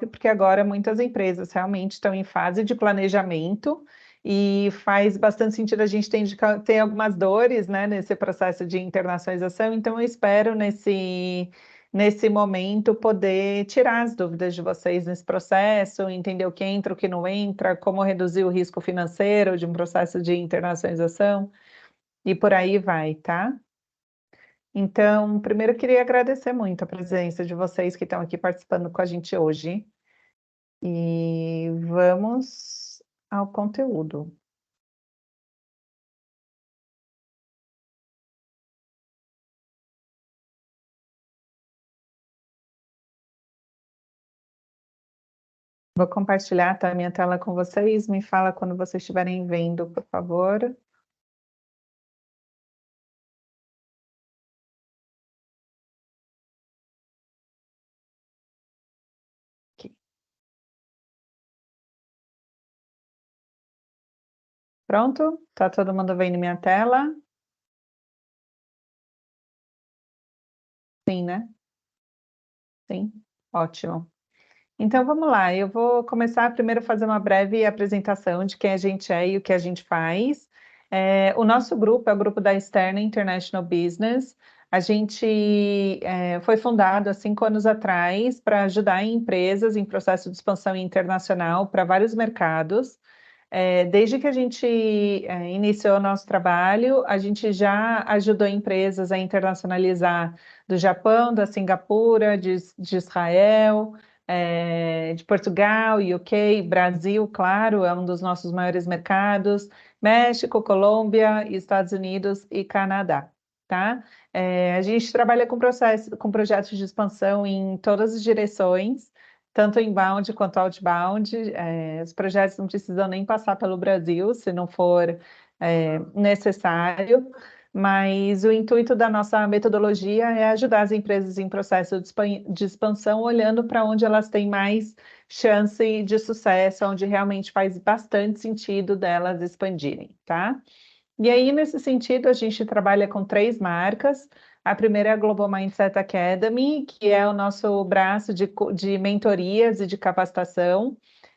porque agora muitas empresas realmente estão em fase de planejamento e faz bastante sentido a gente ter algumas dores, né, nesse processo de internacionalização, então eu espero nesse momento poder tirar as dúvidas de vocês nesse processo, entender o que entra, o que não entra, como reduzir o risco financeiro de um processo de internacionalização e por aí vai, tá? Então, primeiro eu queria agradecer muito a presença de vocês que estão aqui participando com a gente hoje. E vamos ao conteúdo. Vou compartilhar, tá, a minha tela com vocês. Me fala quando vocês estiverem vendo, por favor. Aqui. Pronto? Tá todo mundo vendo minha tela? Sim, né? Sim, ótimo. Então vamos lá, eu vou começar primeiro a fazer uma breve apresentação de quem a gente é e o que a gente faz. O nosso grupo é o grupo da Externa International Business. A gente foi fundado há 5 anos atrás para ajudar empresas em processo de expansão internacional para vários mercados. Desde que a gente iniciou o nosso trabalho, a gente já ajudou empresas a internacionalizar do Japão, da Singapura, de Israel, de Portugal, UK, Brasil, claro, é um dos nossos maiores mercados, México, Colômbia, Estados Unidos e Canadá, tá? A gente trabalha com projetos de expansão em todas as direções, tanto inbound quanto outbound. Os projetos não precisam nem passar pelo Brasil, se não for necessário, mas o intuito da nossa metodologia é ajudar as empresas em processo de expansão, olhando para onde elas têm mais chance de sucesso, onde realmente faz bastante sentido delas expandirem, tá? E aí, nesse sentido, a gente trabalha com 3 marcas. A primeira é a Global Mindset Academy, que é o nosso braço de mentorias e de capacitação.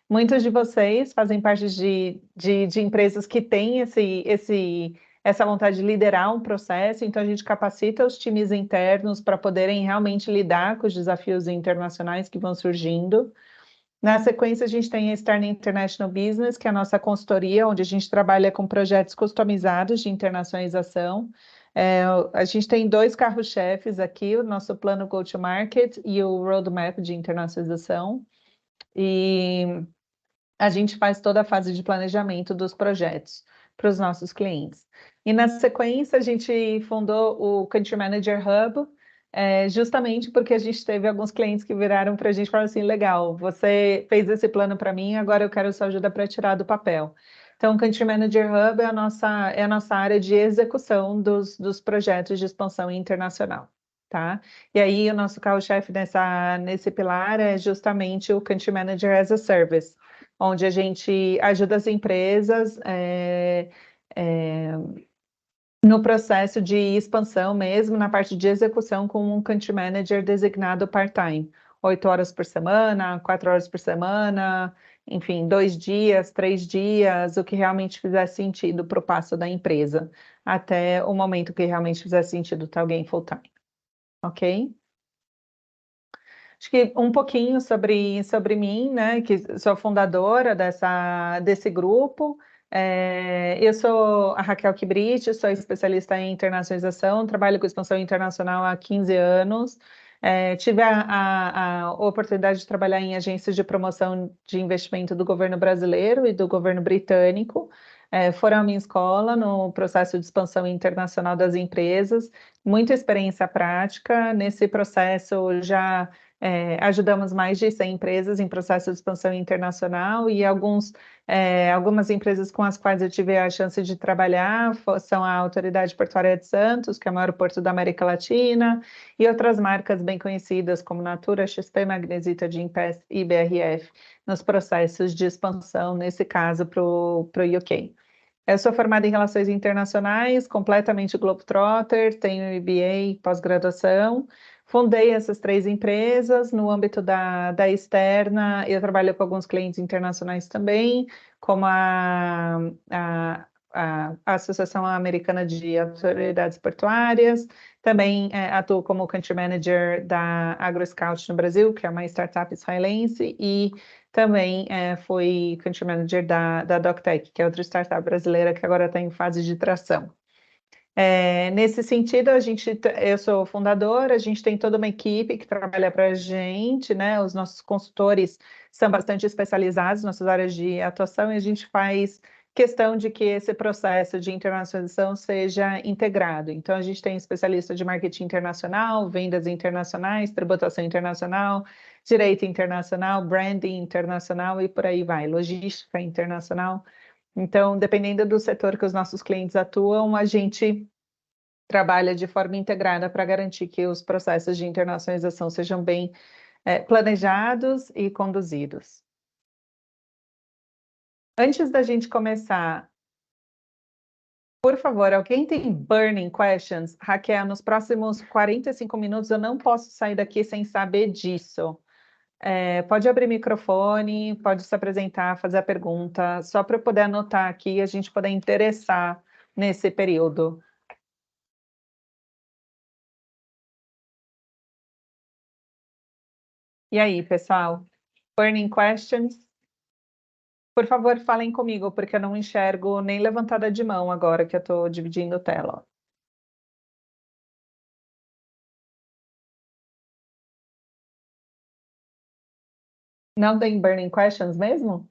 Muitos de vocês fazem parte de empresas que têm essa vontade de liderar um processo, então a gente capacita os times internos para poderem realmente lidar com os desafios internacionais que vão surgindo. Na sequência, a gente tem a Stern International Business, que é a nossa consultoria, onde a gente trabalha com projetos customizados de internacionalização. A gente tem 2 carros-chefes aqui, o nosso plano Go-to-Market e o Roadmap de internacionalização. E a gente faz toda a fase de planejamento dos projetos para os nossos clientes. E na sequência, a gente fundou o Country Manager Hub, justamente porque a gente teve alguns clientes que viraram para a gente e falaram assim, legal, você fez esse plano para mim, agora eu quero sua ajuda para tirar do papel. Então, o Country Manager Hub é a nossa área de execução dos projetos de expansão internacional, tá? E aí, o nosso carro-chefe nesse pilar é justamente o Country Manager as a Service, onde a gente ajuda as empresas no processo de expansão mesmo, na parte de execução, com um country manager designado part-time, 8 horas por semana, 4 horas por semana, enfim, 2 dias, 3 dias, o que realmente fizer sentido para o passo da empresa, até o momento que realmente fizer sentido ter alguém full-time, ok? Acho que um pouquinho sobre mim, né, que sou fundadora desse grupo. Eu sou a Raquel Kibrich, sou especialista em internacionalização, trabalho com expansão internacional há 15 anos. Tive a oportunidade de trabalhar em agências de promoção de investimento do governo brasileiro e do governo britânico. Foram a minha escola no processo de expansão internacional das empresas, muita experiência prática. Nesse processo já ajudamos mais de 100 empresas em processo de expansão internacional e algumas empresas com as quais eu tive a chance de trabalhar são a Autoridade Portuária de Santos, que é o maior porto da América Latina, e outras marcas bem conhecidas como Natura, XP, Magnesita, Gympass e BRF, nos processos de expansão, nesse caso, para o UK. Eu sou formada em Relações Internacionais, completamente Globetrotter, tenho MBA, pós-graduação. fundei essas 3 empresas. No âmbito da externa, eu trabalho com alguns clientes internacionais também, como a Associação Americana de Autoridades Portuárias. Também atuo como Country Manager da AgroScout no Brasil, que é uma startup israelense, e também fui Country Manager da DocTech, que é outra startup brasileira que agora está em fase de tração. Nesse sentido, eu sou fundadora, a gente tem toda uma equipe que trabalha para a gente, né? Os nossos consultores são bastante especializados nas suas áreas de atuação e a gente faz questão de que esse processo de internacionalização seja integrado. Então, a gente tem especialista de marketing internacional, vendas internacionais, tributação internacional, direito internacional, branding internacional e por aí vai, logística internacional. Então, dependendo do setor que os nossos clientes atuam, a gente trabalha de forma integrada para garantir que os processos de internacionalização sejam bem planejados e conduzidos. Antes da gente começar, por favor, alguém tem burning questions? Raquel, nos próximos 45 minutos eu não posso sair daqui sem saber disso. Pode abrir o microfone, pode se apresentar, fazer a pergunta, só para eu poder anotar aqui e a gente poder interessar nesse período. E aí, pessoal? Burning questions? Por favor, falem comigo, porque eu não enxergo nem levantada de mão agora que eu estou dividindo tela. Não tem burning questions mesmo?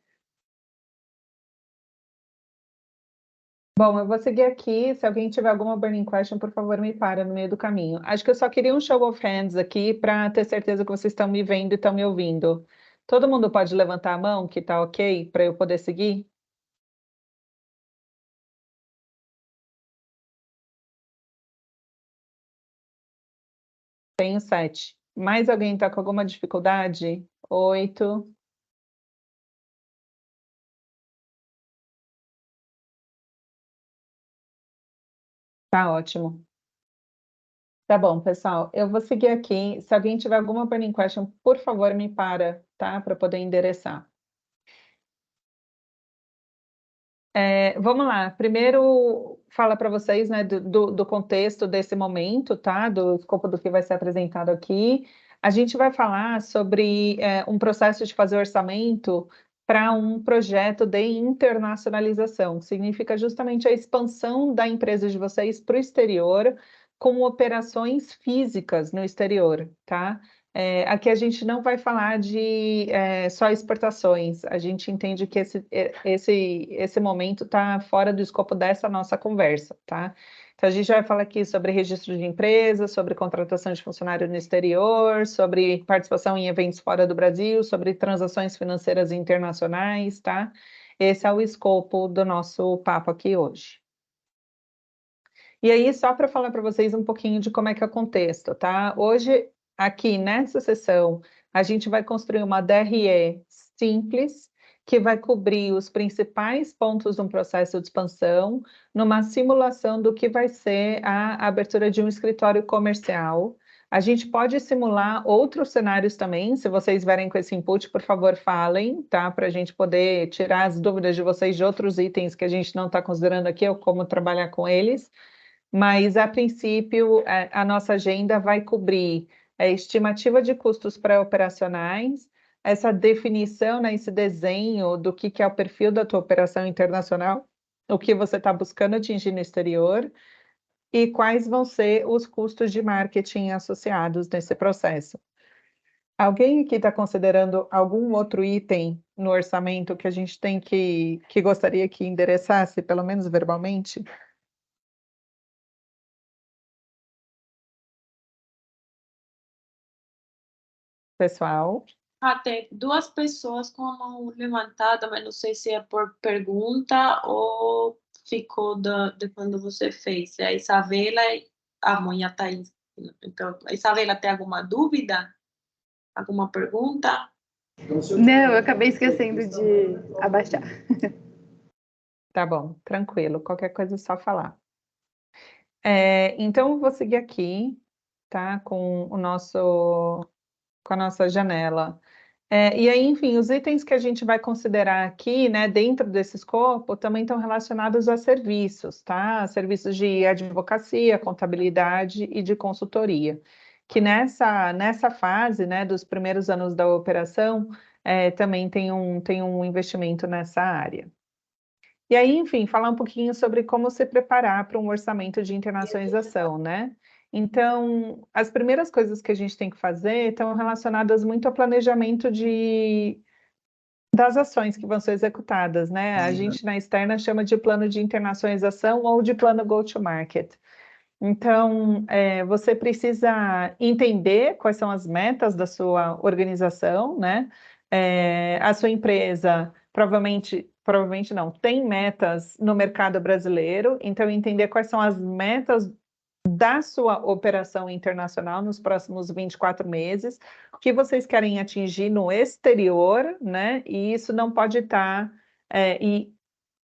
Bom, eu vou seguir aqui. Se alguém tiver alguma burning question, por favor, me para no meio do caminho. Acho que eu só queria um show of hands aqui para ter certeza que vocês estão me vendo e estão me ouvindo. Todo mundo pode levantar a mão, que tá ok, para eu poder seguir? Tenho 7. Mais alguém está com alguma dificuldade? 8. Tá ótimo. Tá bom, pessoal. Eu vou seguir aqui. Se alguém tiver alguma burning question, por favor, me para, tá? Para poder endereçar. Vamos lá. Primeiro, fala para vocês, né, do contexto desse momento, tá? Do escopo do que vai ser apresentado aqui. A gente vai falar sobre um processo de fazer orçamento para um projeto de internacionalização. Significa justamente a expansão da empresa de vocês para o exterior, com operações físicas no exterior, tá? Aqui a gente não vai falar de só exportações, a gente entende que esse momento está fora do escopo dessa nossa conversa, tá? Então a gente vai falar aqui sobre registro de empresas, sobre contratação de funcionário no exterior, sobre participação em eventos fora do Brasil, sobre transações financeiras internacionais, tá? Esse é o escopo do nosso papo aqui hoje. E aí, só para falar para vocês um pouquinho de como é que é o contexto, tá? Hoje, aqui nessa sessão, a gente vai construir uma DRE simples, que vai cobrir os principais pontos de um processo de expansão, numa simulação do que vai ser a abertura de um escritório comercial. A gente pode simular outros cenários também, se vocês vierem com esse input, por favor, falem, tá? Para a gente poder tirar as dúvidas de vocês de outros itens que a gente não está considerando aqui, ou como trabalhar com eles. Mas, a princípio, a nossa agenda vai cobrir a estimativa de custos pré-operacionais, essa definição, né, esse desenho do que é o perfil da tua operação internacional, o que você está buscando atingir no exterior e quais vão ser os custos de marketing associados nesse processo. Alguém aqui está considerando algum outro item no orçamento que a gente tem que gostaria que endereçasse, pelo menos verbalmente? Pessoal? Tem duas pessoas com a mão levantada, mas não sei se é por pergunta ou ficou de quando você fez. É a Isabela e a mãe, a Thaís. Então, a Isabela, tem alguma dúvida? Alguma pergunta? Não, eu acabei esquecendo de abaixar. Tá bom, tranquilo. Qualquer coisa é só falar. Então, eu vou seguir aqui. tá? Com a nossa janela. E aí, enfim, os itens que a gente vai considerar aqui, né, dentro desse escopo, também estão relacionados a serviços, tá? Serviços de advocacia, contabilidade e de consultoria, que nessa fase, né, dos primeiros anos da operação, também tem um investimento nessa área. E aí, enfim, falar um pouquinho sobre como se preparar para um orçamento de internacionalização, né? Então, as primeiras coisas que a gente tem que fazer estão relacionadas muito ao planejamento das ações que vão ser executadas, né? A gente na externa chama de plano de internacionalização ou de plano go-to-market. Então, você precisa entender quais são as metas da sua organização, né? A sua empresa provavelmente não, tem metas no mercado brasileiro, então entender quais são as metas da sua operação internacional nos próximos 24 meses, o que vocês querem atingir no exterior, né? E isso não pode estar...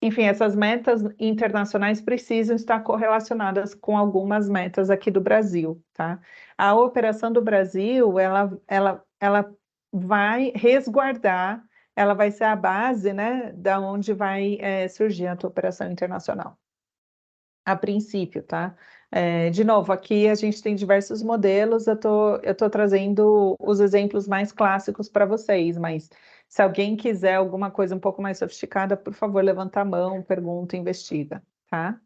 enfim, essas metas internacionais precisam estar correlacionadas com algumas metas aqui do Brasil, tá? A operação do Brasil, ela vai resguardar, ela vai ser a base, né, da onde vai surgir a tua operação internacional. A princípio, tá? De novo, aqui a gente tem diversos modelos, eu tô trazendo os exemplos mais clássicos para vocês, mas se alguém quiser alguma coisa um pouco mais sofisticada, por favor, levanta a mão, pergunta, investiga, tá?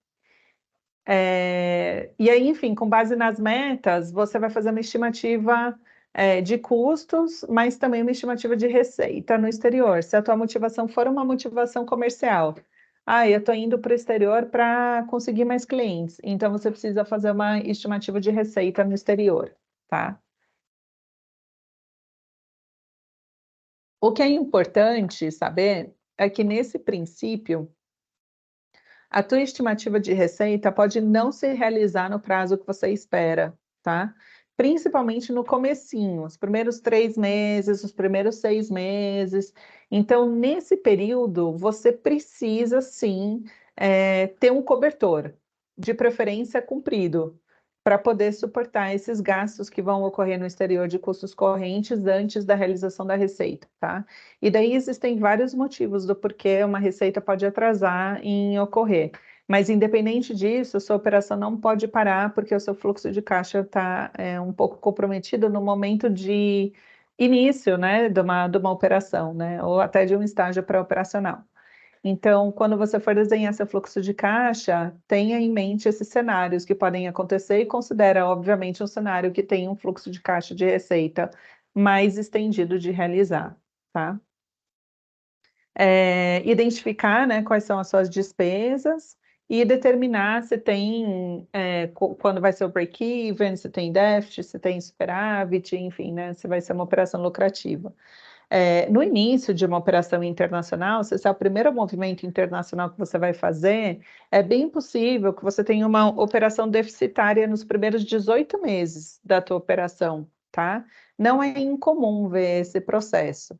E aí, enfim, com base nas metas, você vai fazer uma estimativa de custos, mas também uma estimativa de receita no exterior. Se a tua motivação for uma motivação comercial, eu estou indo para o exterior para conseguir mais clientes, então você precisa fazer uma estimativa de receita no exterior, tá? O que é importante saber é que, nesse princípio, a tua estimativa de receita pode não se realizar no prazo que você espera, tá? Principalmente no comecinho, os primeiros 3 meses, os primeiros 6 meses. Então, nesse período, você precisa, sim, ter um cobertor, de preferência comprido, para poder suportar esses gastos que vão ocorrer no exterior de custos correntes antes da realização da receita, tá? E daí existem vários motivos do porquê uma receita pode atrasar em ocorrer. Mas, independente disso, a sua operação não pode parar, porque o seu fluxo de caixa está um pouco comprometido no momento de início, né, de uma operação, né, ou até de um estágio pré-operacional. Então, quando você for desenhar seu fluxo de caixa, tenha em mente esses cenários que podem acontecer e considera, obviamente, um cenário que tem um fluxo de caixa de receita mais estendido de realizar, tá? Identificar, né, quais são as suas despesas e determinar se tem, quando vai ser o break-even, se tem déficit, se tem superávit, enfim, né, se vai ser uma operação lucrativa. No início de uma operação internacional, se esse é o primeiro movimento internacional que você vai fazer, é bem possível que você tenha uma operação deficitária nos primeiros 18 meses da tua operação, tá? Não é incomum ver esse processo.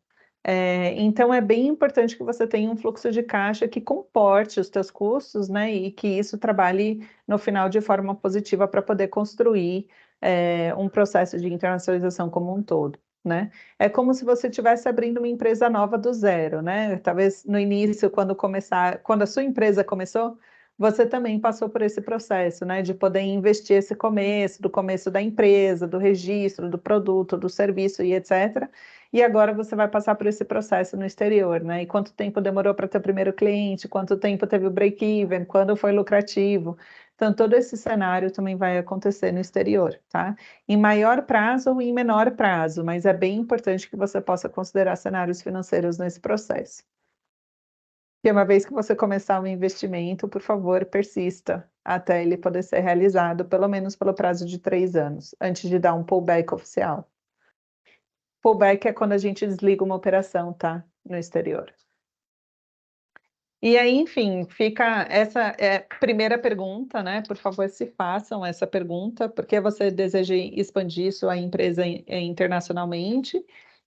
Então, é bem importante que você tenha um fluxo de caixa que comporte os teus custos, né? E que isso trabalhe no final de forma positiva para poder construir um processo de internacionalização como um todo, né? É como se você estivesse abrindo uma empresa nova do zero, né? Talvez no início, quando a sua empresa começou, você também passou por esse processo, né? De poder investir esse começo, do começo da empresa, do registro, do produto, do serviço e etc. E agora você vai passar por esse processo no exterior, né? E quanto tempo demorou para ter o primeiro cliente, quanto tempo teve o break-even, quando foi lucrativo. Então, todo esse cenário também vai acontecer no exterior, tá? Em maior prazo ou em menor prazo, mas é bem importante que você possa considerar cenários financeiros nesse processo. E uma vez que você começar o investimento, por favor, persista até ele poder ser realizado, pelo menos pelo prazo de 3 anos, antes de dar um pullback oficial. Pullback é quando a gente desliga uma operação, tá? No exterior. E aí, enfim, fica essa primeira pergunta, né? Por favor, se façam essa pergunta, porque você deseja expandir sua empresa internacionalmente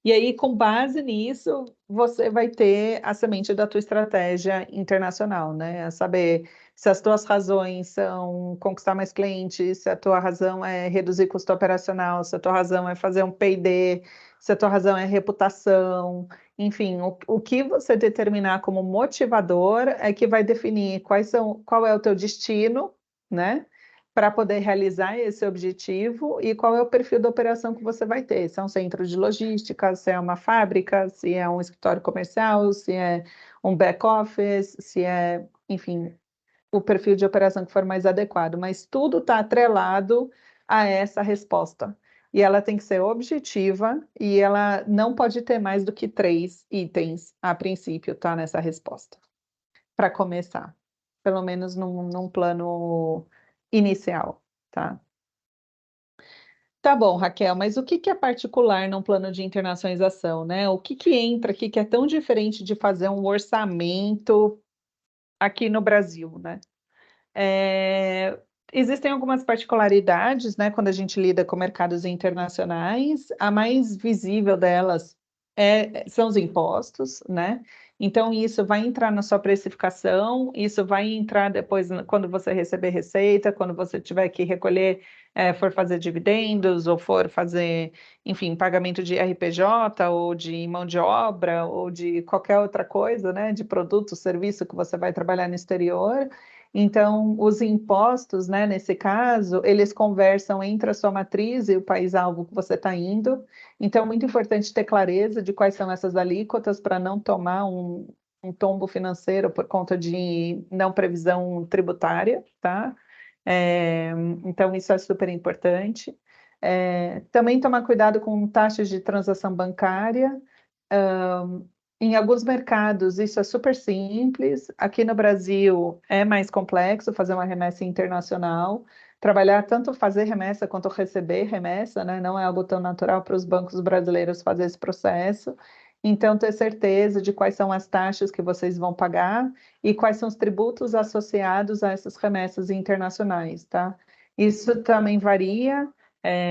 E aí, com base nisso, você vai ter a semente da tua estratégia internacional, né? A saber se as tuas razões são conquistar mais clientes, se a tua razão é reduzir custo operacional, se a tua razão é fazer um P&D, se a tua razão é reputação, enfim, o que você determinar como motivador é que vai definir qual é o teu destino, né? Para poder realizar esse objetivo e qual é o perfil da operação que você vai ter. Se é um centro de logística, se é uma fábrica, se é um escritório comercial, se é um back-office, se é, enfim, o perfil de operação que for mais adequado. Mas tudo está atrelado a essa resposta. E ela tem que ser objetiva e ela não pode ter mais do que 3 itens a princípio, tá? Nessa resposta. Para começar. Pelo menos num plano inicial, tá? Tá bom, Raquel, mas o que é particular num plano de internacionalização, né? O que entra aqui que é tão diferente de fazer um orçamento aqui no Brasil, né? Existem algumas particularidades, né, quando a gente lida com mercados internacionais. A mais visível delas são os impostos, né? Então, isso vai entrar na sua precificação, isso vai entrar depois quando você receber receita, quando você tiver que recolher, for fazer dividendos, ou for fazer, enfim, pagamento de RPJ, ou de mão de obra, ou de qualquer outra coisa, né, de produto, serviço que você vai trabalhar no exterior. Então, os impostos, né, nesse caso, eles conversam entre a sua matriz e o país-alvo que você está indo. Então, é muito importante ter clareza de quais são essas alíquotas para não tomar um tombo financeiro por conta de não previsão tributária, tá? Então, isso é super importante. Também tomar cuidado com taxas de transação bancária. Em alguns mercados isso é super simples, aqui no Brasil é mais complexo fazer uma remessa internacional, trabalhar tanto fazer remessa quanto receber remessa, né? Não é algo tão natural para os bancos brasileiros fazer esse processo, então ter certeza de quais são as taxas que vocês vão pagar e quais são os tributos associados a essas remessas internacionais, tá? Isso também varia,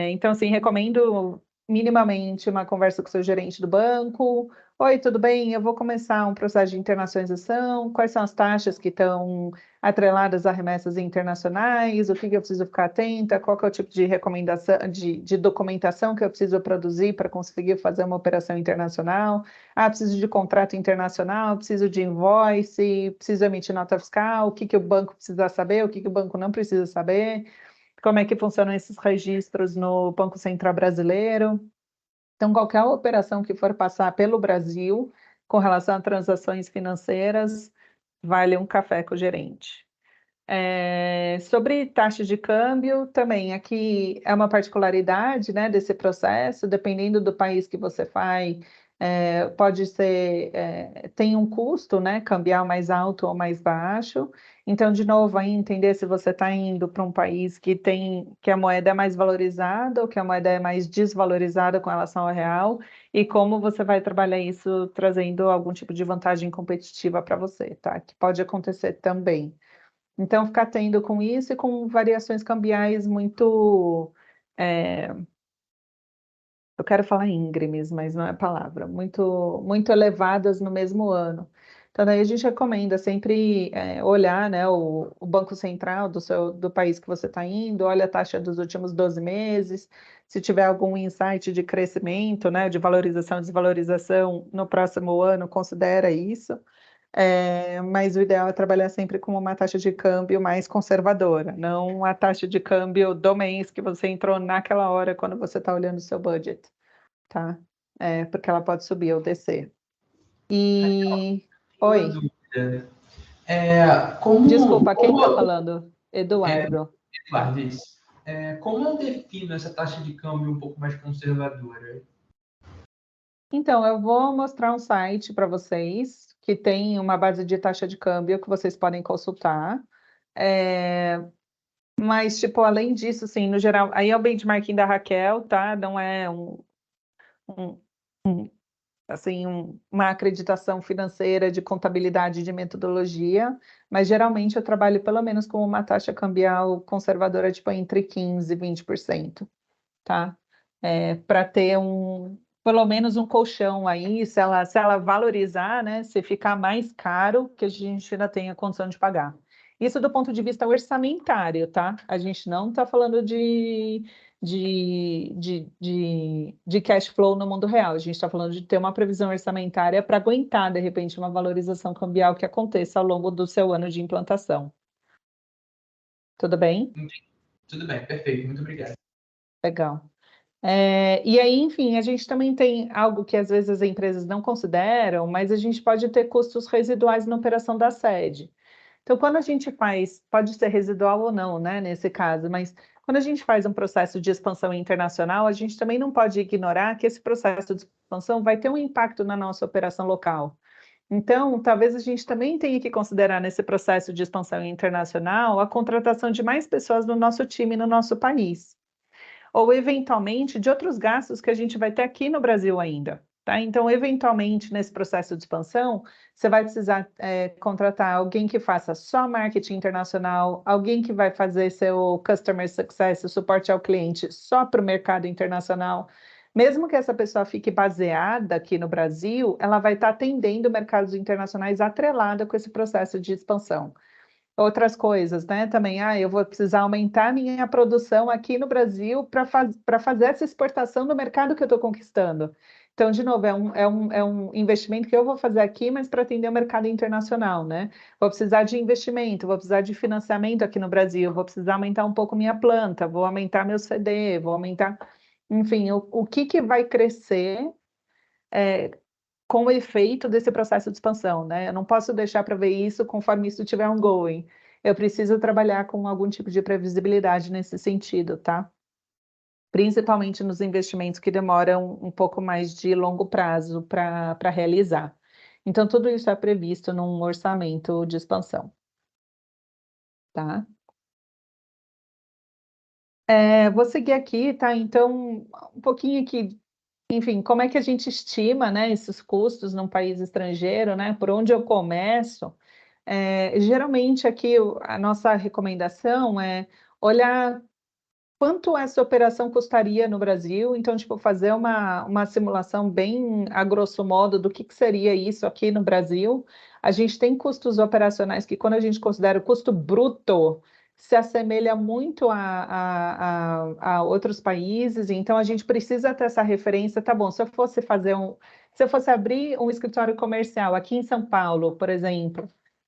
então assim, recomendo minimamente uma conversa com o seu gerente do banco. Oi, tudo bem? Eu vou começar um processo de internacionalização. Quais são as taxas que estão atreladas a remessas internacionais? O que eu preciso ficar atenta? Qual que é o tipo de recomendação, de documentação que eu preciso produzir para conseguir fazer uma operação internacional? Ah, preciso de contrato internacional, preciso de invoice, preciso emitir nota fiscal, o que o banco precisa saber, o que o banco não precisa saber, como é que funcionam esses registros no Banco Central Brasileiro. Então, qualquer operação que for passar pelo Brasil, com relação a transações financeiras, vale um café com o gerente. Sobre taxa de câmbio, também aqui é uma particularidade, né, desse processo, dependendo do país que você vai, pode ser, tem um custo, né, cambial mais alto ou mais baixo. Então, de novo, aí entender se você está indo para um país que a moeda é mais valorizada ou que a moeda é mais desvalorizada com relação ao real, e como você vai trabalhar isso trazendo algum tipo de vantagem competitiva para você, tá? Que pode acontecer também. Então, ficar atento com isso e com variações cambiais muito, eu quero falar íngremes, mas não é a palavra, muito elevadas no mesmo ano. Então, daí a gente recomenda sempre olhar, né, o Banco Central do país que você está indo, olha a taxa dos últimos 12 meses, se tiver algum insight de crescimento, né, de valorização e desvalorização no próximo ano, considera isso. Mas o ideal é trabalhar sempre com uma taxa de câmbio mais conservadora, não a taxa de câmbio do mês que você entrou naquela hora quando você está olhando o seu budget, tá? Porque ela pode subir ou descer. E... Uma Oi, dúvida. desculpa, quem está falando? Eduardo. Eduardo, isso. Como eu defino essa taxa de câmbio um pouco mais conservadora? Então, eu vou mostrar um site para vocês que tem uma base de taxa de câmbio que vocês podem consultar. Mas, tipo, além disso, assim, no geral, aí é o benchmarking da Raquel, tá? Não é uma acreditação financeira de contabilidade de metodologia, mas geralmente eu trabalho pelo menos com uma taxa cambial conservadora, tipo, entre 15% e 20%, tá? Para ter pelo menos um colchão aí, se ela valorizar, né, se ficar mais caro, que a gente ainda tenha condição de pagar. Isso do ponto de vista orçamentário, tá? A gente não está falando de cash flow no mundo real, a gente está falando de ter uma previsão orçamentária para aguentar, de repente, uma valorização cambial que aconteça ao longo do seu ano de implantação. Tudo bem? Tudo bem, perfeito, muito obrigado. Legal. E aí, enfim, a gente também tem algo que às vezes as empresas não consideram, mas a gente pode ter custos residuais na operação da sede. Então, quando a gente faz, pode ser residual ou não, né, nesse caso, mas quando a gente faz um processo de expansão internacional, a gente também não pode ignorar que esse processo de expansão vai ter um impacto na nossa operação local. Então, talvez a gente também tenha que considerar nesse processo de expansão internacional a contratação de mais pessoas no nosso time, no nosso país, ou eventualmente de outros gastos que a gente vai ter aqui no Brasil ainda. Tá? Então, eventualmente, nesse processo de expansão, você vai precisar contratar alguém que faça só marketing internacional, alguém que vai fazer seu customer success, o suporte ao cliente, só para o mercado internacional. Mesmo que essa pessoa fique baseada aqui no Brasil, ela vai estar atendendo mercados internacionais atrelada com esse processo de expansão. Outras coisas, né? Também, eu vou precisar aumentar minha produção aqui no Brasil para fazer essa exportação no mercado que eu estou conquistando. Então, de novo, é um investimento que eu vou fazer aqui, mas para atender o mercado internacional, né? Vou precisar de investimento, vou precisar de financiamento aqui no Brasil, vou precisar aumentar um pouco minha planta, vou aumentar meu CD, vou aumentar. Enfim, o que vai crescer com o efeito desse processo de expansão, né? Eu não posso deixar para ver isso conforme isso estiver ongoing. Eu preciso trabalhar com algum tipo de previsibilidade nesse sentido, tá? Principalmente nos investimentos que demoram um pouco mais de longo prazo para realizar. Então, tudo isso é previsto num orçamento de expansão, tá? Vou seguir aqui, tá? Então, um pouquinho aqui, enfim, como é que a gente estima, né, esses custos num país estrangeiro, né? Por onde eu começo? Geralmente aqui a nossa recomendação é olhar quanto essa operação custaria no Brasil, então, tipo, fazer uma simulação bem a grosso modo do que seria isso aqui no Brasil. A gente tem custos operacionais que, quando a gente considera o custo bruto, se assemelha muito a outros países, então a gente precisa ter essa referência. Tá bom, se eu fosse abrir um escritório comercial aqui em São Paulo, por exemplo,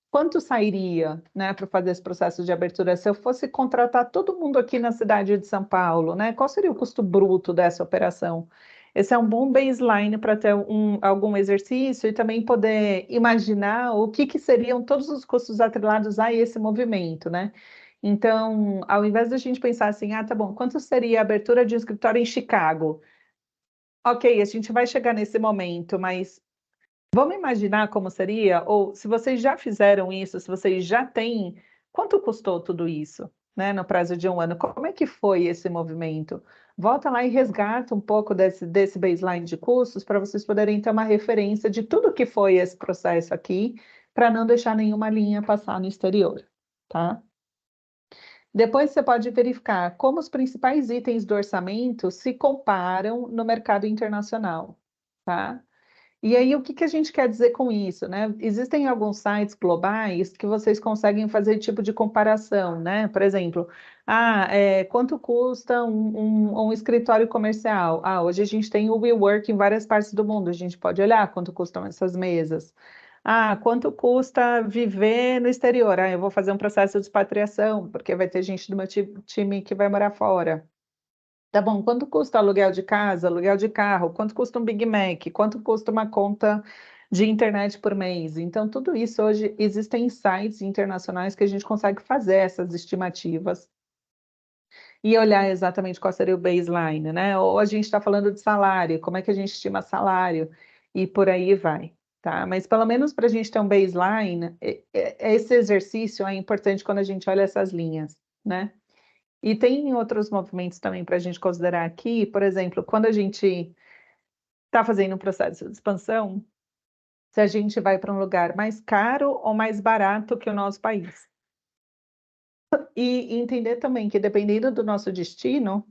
quanto sairia, né, para fazer esse processo de abertura? Se eu fosse contratar todo mundo aqui na cidade de São Paulo, né, qual seria o custo bruto dessa operação? Esse é um bom baseline para ter algum exercício e também poder imaginar o que seriam todos os custos atrelados a esse movimento, né? Então, ao invés da gente pensar assim, tá bom, quanto seria a abertura de um escritório em Chicago? Ok, a gente vai chegar nesse momento, mas vamos imaginar como seria? Ou se vocês já fizeram isso, se vocês já têm, quanto custou tudo isso, né, no prazo de um ano? Como é que foi esse movimento? Volta lá e resgata um pouco desse baseline de custos para vocês poderem ter uma referência de tudo que foi esse processo aqui, para não deixar nenhuma linha passar no exterior, tá? Depois você pode verificar como os principais itens do orçamento se comparam no mercado internacional, tá? E aí, o que a gente quer dizer com isso, né? Existem alguns sites globais que vocês conseguem fazer tipo de comparação, né? Por exemplo, quanto custa um escritório comercial? Hoje a gente tem o WeWork em várias partes do mundo, a gente pode olhar quanto custam essas mesas. Quanto custa viver no exterior? Eu vou fazer um processo de expatriação, porque vai ter gente do meu time que vai morar fora. Tá bom, quanto custa aluguel de casa, aluguel de carro? Quanto custa um Big Mac? Quanto custa uma conta de internet por mês? Então, tudo isso hoje existem sites internacionais que a gente consegue fazer essas estimativas e olhar exatamente qual seria o baseline, né? Ou a gente está falando de salário, como é que a gente estima salário e por aí vai, tá? Mas pelo menos para a gente ter um baseline, esse exercício é importante quando a gente olha essas linhas, né? E tem outros movimentos também para a gente considerar aqui, por exemplo, quando a gente está fazendo um processo de expansão, se a gente vai para um lugar mais caro ou mais barato que o nosso país. E entender também que, dependendo do nosso destino,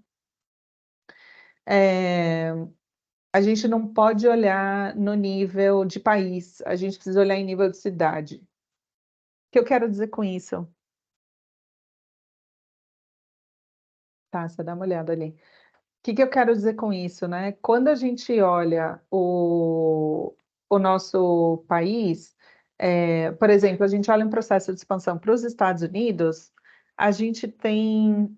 a gente não pode olhar no nível de país, a gente precisa olhar em nível de cidade. O que eu quero dizer com isso? Tá, você dá uma olhada ali. O que eu quero dizer com isso, né? Quando a gente olha o nosso país, por exemplo, a gente olha um processo de expansão para os Estados Unidos, a gente tem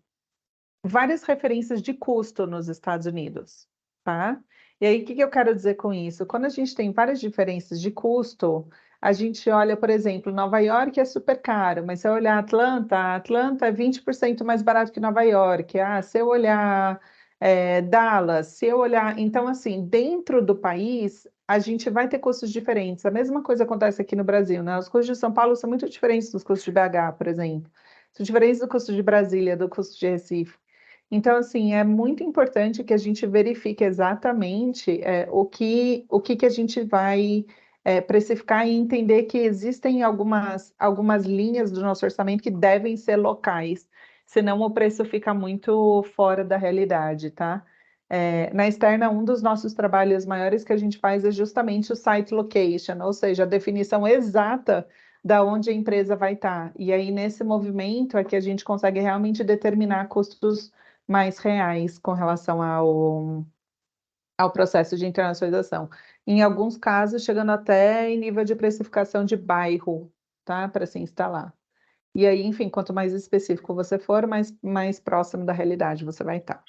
várias referências de custo nos Estados Unidos, tá? E aí, o que eu quero dizer com isso? Quando a gente tem várias diferenças de custo, a gente olha, por exemplo, Nova York é super caro, mas se eu olhar Atlanta, Atlanta é 20% mais barato que Nova York. Ah, se eu olhar Dallas, se eu olhar... Então, assim, dentro do país, a gente vai ter custos diferentes. A mesma coisa acontece aqui no Brasil, né? Os custos de São Paulo são muito diferentes dos custos de BH, por exemplo. São diferentes do custo de Brasília, do custo de Recife. Então, assim, é muito importante que a gente verifique exatamente o que a gente vai precificar e entender que existem algumas linhas do nosso orçamento que devem ser locais, senão o preço fica muito fora da realidade, tá? Na externa, um dos nossos trabalhos maiores que a gente faz é justamente o site location, ou seja, a definição exata da onde a empresa vai estar. E aí, nesse movimento, é que a gente consegue realmente determinar custos mais reais com relação ao processo de internacionalização. Em alguns casos, chegando até em nível de precificação de bairro, tá? Para se instalar. E aí, enfim, quanto mais específico você for, mais próximo da realidade você vai estar.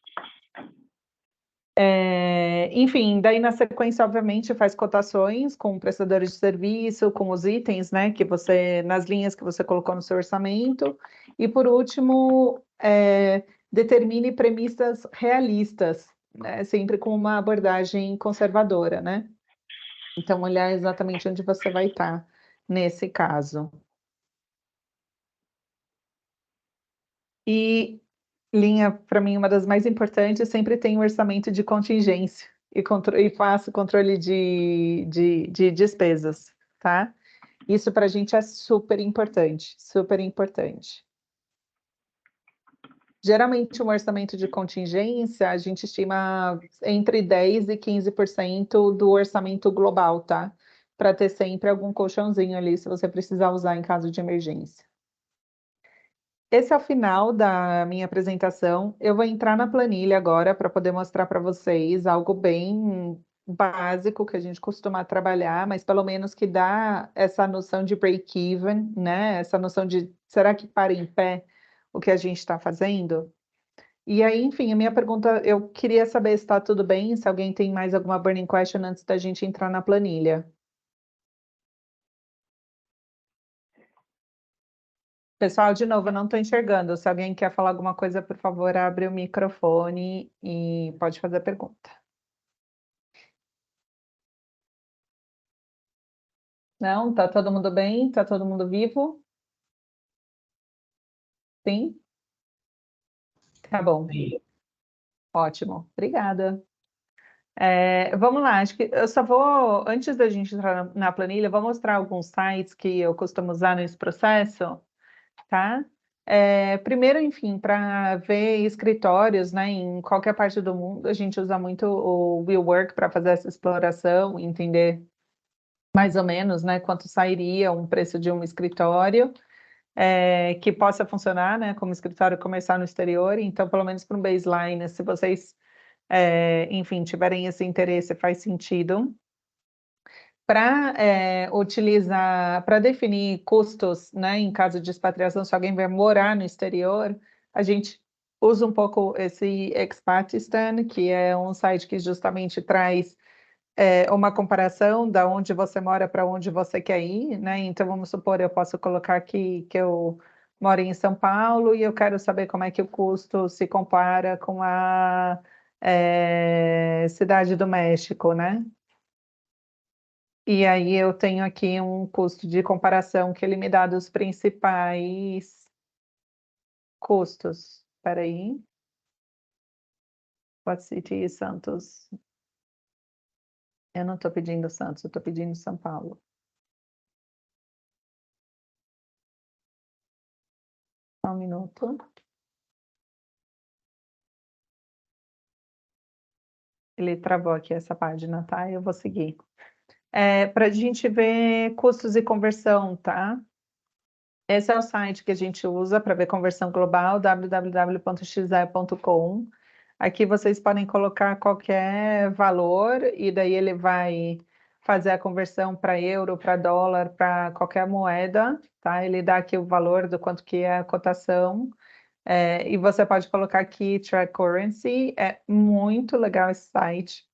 Enfim, daí na sequência, obviamente, faz cotações com prestadores de serviço, com os itens, né, que você, nas linhas que você colocou no seu orçamento. E por último, determine premissas realistas, né, sempre com uma abordagem conservadora, né? Então, olhar exatamente onde você vai estar nesse caso. E linha, para mim, uma das mais importantes, sempre tem um orçamento de contingência e faço controle de despesas, tá? Isso para a gente é super importante, super importante. Geralmente, um orçamento de contingência, a gente estima entre 10% e 15% do orçamento global, tá? Para ter sempre algum colchãozinho ali, se você precisar usar em caso de emergência. Esse é o final da minha apresentação. Eu vou entrar na planilha agora para poder mostrar para vocês algo bem básico que a gente costuma trabalhar, mas pelo menos que dá essa noção de break-even, né? Essa noção de será que para em pé o que a gente está fazendo? E aí, enfim, a minha pergunta, eu queria saber se está tudo bem, se alguém tem mais alguma burning question antes da gente entrar na planilha. Pessoal, de novo, eu não estou enxergando. Se alguém quer falar alguma coisa, por favor, abre o microfone e pode fazer a pergunta. Não? Tá todo mundo bem? Tá todo mundo vivo? Sim? Tá bom. Sim. Ótimo. Obrigada. Vamos lá, acho que eu só vou, antes da gente entrar na planilha, vou mostrar alguns sites que eu costumo usar nesse processo, tá? Primeiro, enfim, para ver escritórios, né, em qualquer parte do mundo, a gente usa muito o WeWork para fazer essa exploração, entender mais ou menos, né, quanto sairia um preço de um escritório que possa funcionar, né, como escritório comercial no exterior. Então, pelo menos para um baseline, se vocês, enfim, tiverem esse interesse, faz sentido. Para utilizar, para definir custos, né, em caso de expatriação, se alguém vai morar no exterior, a gente usa um pouco esse Expatistan, que é um site que justamente traz uma comparação da onde você mora para onde você quer ir, né? Então, vamos supor, eu posso colocar aqui que eu moro em São Paulo e eu quero saber como é que o custo se compara com a Cidade do México, né? E aí eu tenho aqui um custo de comparação que ele me dá dos principais custos. Espera aí. What City e Santos? Eu não estou pedindo Santos, eu estou pedindo São Paulo. Só um minuto. Ele travou aqui essa página, tá? Eu vou seguir. Para a gente ver custos e conversão, tá? Esse é o site que a gente usa para ver conversão global, www.xe.com. Aqui vocês podem colocar qualquer valor e daí ele vai fazer a conversão para euro, para dólar, para qualquer moeda, tá? Ele dá aqui o valor do quanto que é a cotação. E você pode colocar aqui Track Currency. É muito legal esse site.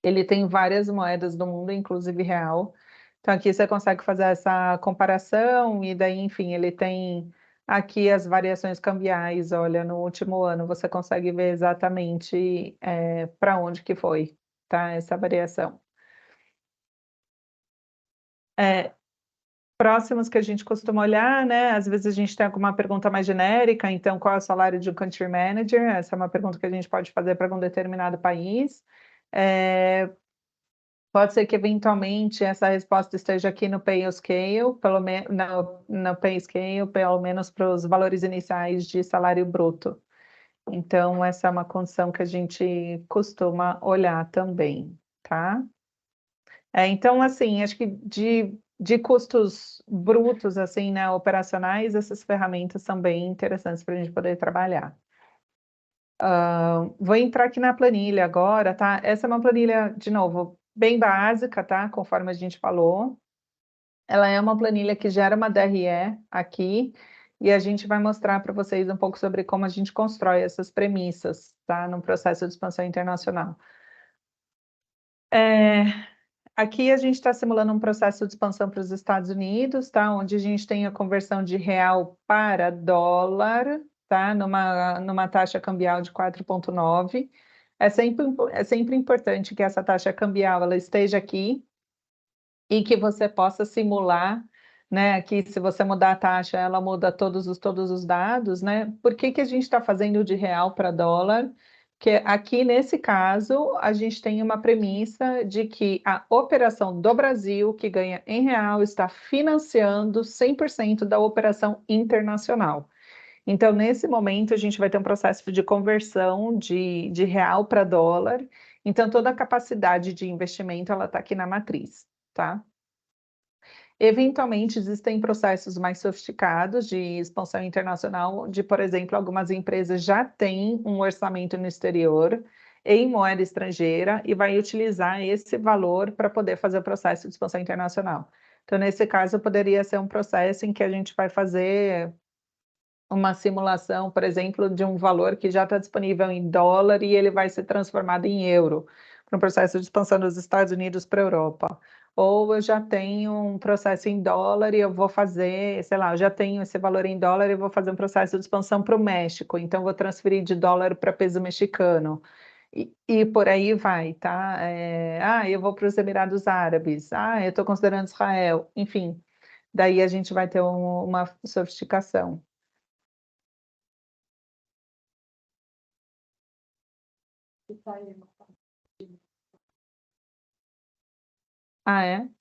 Ele tem várias moedas do mundo, inclusive real. Então, aqui você consegue fazer essa comparação e daí, enfim, ele tem aqui as variações cambiais. Olha, no último ano você consegue ver exatamente para onde que foi, tá? Essa variação. Próximos que a gente costuma olhar, né? Às vezes a gente tem alguma pergunta mais genérica, então qual é o salário de um country manager? Essa é uma pergunta que a gente pode fazer para algum determinado país. Pode ser que eventualmente essa resposta esteja aqui no Pay Scale, no Pay Scale, pelo menos para os valores iniciais de salário bruto. Então, essa é uma condição que a gente costuma olhar também, tá? Então, assim, acho que de custos brutos, assim, né, operacionais, essas ferramentas são bem interessantes para a gente poder trabalhar. Vou entrar aqui na planilha agora, tá? Essa é uma planilha, de novo, bem básica, tá? Conforme a gente falou. Ela é uma planilha que gera uma DRE aqui, e a gente vai mostrar para vocês um pouco sobre como a gente constrói essas premissas, tá? No processo de expansão internacional. Aqui a gente está simulando um processo de expansão para os Estados Unidos, tá? Onde a gente tem a conversão de real para dólar, tá? Numa taxa cambial de 4,9. É sempre importante que essa taxa cambial ela esteja aqui e que você possa simular, né? Aqui, se você mudar a taxa, ela muda todos os dados, né? Por que que a gente está fazendo de real para dólar? Que aqui, nesse caso, a gente tem uma premissa de que a operação do Brasil, que ganha em real, está financiando 100% da operação internacional. Então, nesse momento, a gente vai ter um processo de conversão de real para dólar. Então, toda a capacidade de investimento, ela está aqui na matriz, tá? Eventualmente, existem processos mais sofisticados de expansão internacional, onde, por exemplo, algumas empresas já têm um orçamento no exterior, em moeda estrangeira, e vai utilizar esse valor para poder fazer o processo de expansão internacional. Então, nesse caso, poderia ser um processo em que a gente vai fazer uma simulação, por exemplo, de um valor que já está disponível em dólar e ele vai ser transformado em euro, para um processo de expansão dos Estados Unidos para a Europa. Ou eu já tenho um processo em dólar e eu vou fazer, sei lá, eu já tenho esse valor em dólar e vou fazer um processo de expansão para o México, então vou transferir de dólar para peso mexicano. E por aí vai, tá? Eu vou para os Emirados Árabes, eu estou considerando Israel, enfim, daí a gente vai ter uma sofisticação.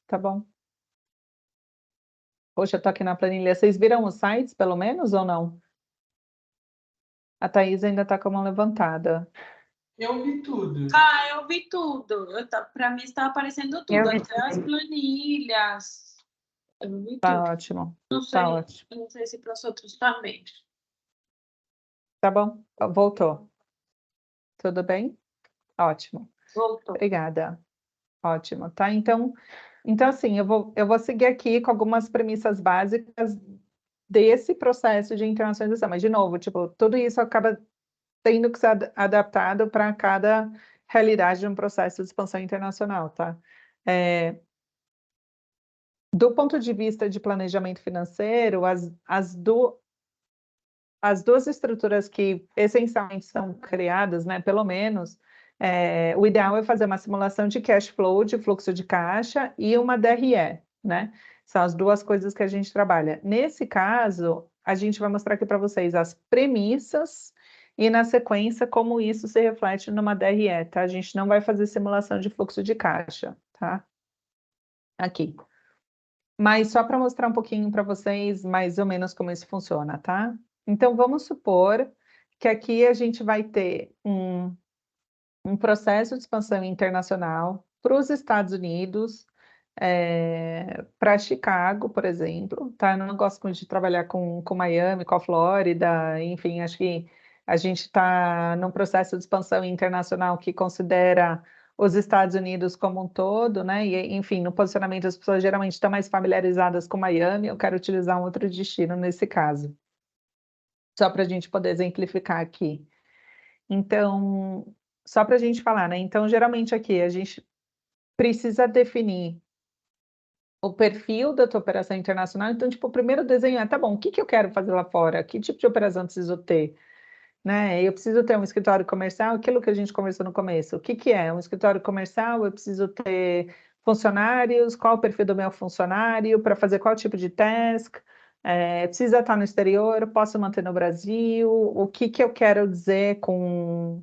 Tá bom. Poxa, eu tô aqui na planilha. Vocês viram os sites, pelo menos, ou não? A Thaís ainda está com a mão levantada. Eu vi tudo. Eu vi tudo. Para mim está aparecendo tudo, até as planilhas. Eu vi Tá tudo. ótimo. Não sei, Tá ótimo. não sei se para os outros também. Tá bom. Voltou. Tudo bem? Ótimo. Voltou. Obrigada. Ótimo, tá? Então assim, eu vou seguir aqui com algumas premissas básicas desse processo de internacionalização. Mas, de novo, tipo, tudo isso acaba tendo que ser adaptado para cada realidade de um processo de expansão internacional, tá? Do ponto de vista de planejamento financeiro, as duas estruturas que essencialmente são criadas, né, pelo menos, o ideal é fazer uma simulação de cash flow, de fluxo de caixa, e uma DRE, né? São as duas coisas que a gente trabalha. Nesse caso, a gente vai mostrar aqui para vocês as premissas e, na sequência, como isso se reflete numa DRE, tá? A gente não vai fazer simulação de fluxo de caixa, tá? Aqui. Mas só para mostrar um pouquinho para vocês, mais ou menos, como isso funciona, tá? Então, vamos supor que aqui a gente vai ter um processo de expansão internacional para os Estados Unidos, para Chicago, por exemplo, tá? Eu não gosto muito de trabalhar com Miami, com a Flórida, enfim, acho que a gente está num processo de expansão internacional que considera os Estados Unidos como um todo, né? E, enfim, no posicionamento as pessoas geralmente estão mais familiarizadas com Miami, eu quero utilizar um outro destino nesse caso, só para a gente poder exemplificar aqui. Então, só para a gente falar, né? Então, geralmente aqui a gente precisa definir o perfil da tua operação internacional. Então, tipo, o primeiro desenho é, tá bom, o que que eu quero fazer lá fora? Que tipo de operação eu preciso ter? Né? Eu preciso ter um escritório comercial, aquilo que a gente conversou no começo. O que que é? Um escritório comercial, eu preciso ter funcionários, qual o perfil do meu funcionário, para fazer qual tipo de task, precisa estar no exterior, posso manter no Brasil, o que que eu quero dizer com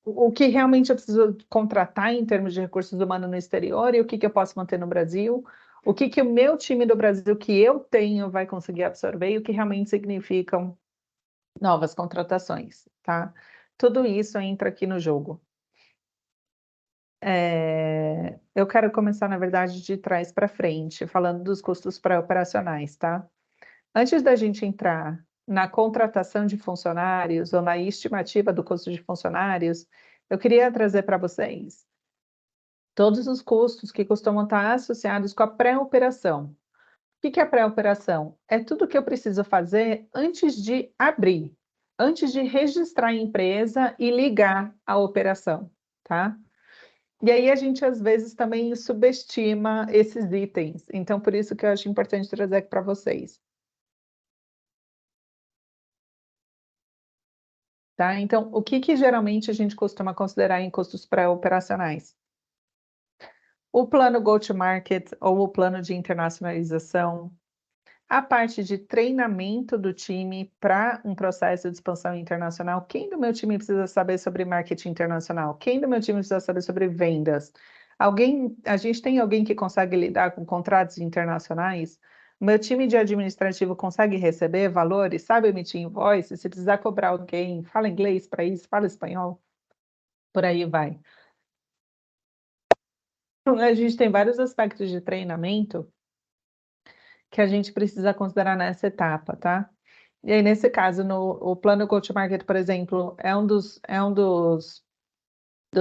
o que realmente eu preciso contratar em termos de recursos humanos no exterior e o que que eu posso manter no Brasil, o que que o meu time do Brasil que eu tenho vai conseguir absorver e o que realmente significam novas contratações, tá? Tudo isso entra aqui no jogo. Eu quero começar, na verdade, de trás para frente, falando dos custos pré-operacionais, tá? Antes da gente entrar na contratação de funcionários ou na estimativa do custo de funcionários, eu queria trazer para vocês todos os custos que costumam estar associados com a pré-operação. O que é a pré-operação? É tudo que eu preciso fazer antes de abrir, antes de registrar a empresa e ligar a operação, tá? E aí a gente às vezes também subestima esses itens, então por isso que eu acho importante trazer aqui para vocês. Tá? Então, o que que geralmente a gente costuma considerar em custos pré-operacionais? O plano go-to-market ou o plano de internacionalização, a parte de treinamento do time para um processo de expansão internacional. Quem do meu time precisa saber sobre marketing internacional? Quem do meu time precisa saber sobre vendas? A gente tem alguém que consegue lidar com contratos internacionais? O meu time de administrativo consegue receber valores, sabe emitir invoice? Se precisar cobrar alguém, fala inglês para isso, fala espanhol, por aí vai. Então, a gente tem vários aspectos de treinamento que a gente precisa considerar nessa etapa, tá? E aí, nesse caso, o plano go-to-market, por exemplo, é dos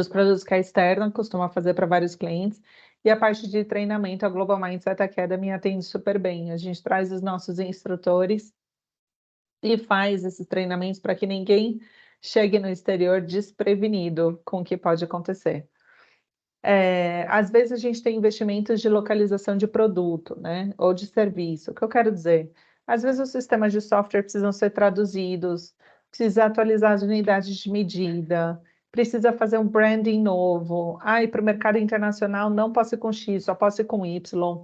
produtos que a Externa costuma fazer para vários clientes, e a parte de treinamento, a Global Mindset Academy atende super bem. A gente traz os nossos instrutores e faz esses treinamentos para que ninguém chegue no exterior desprevenido com o que pode acontecer. Às vezes a gente tem investimentos de localização de produto, né? Ou de serviço. O que eu quero dizer? Às vezes os sistemas de software precisam ser traduzidos, precisa atualizar as unidades de medida, precisa fazer um branding novo. Para o mercado internacional não posso ir com X, só posso ir com Y.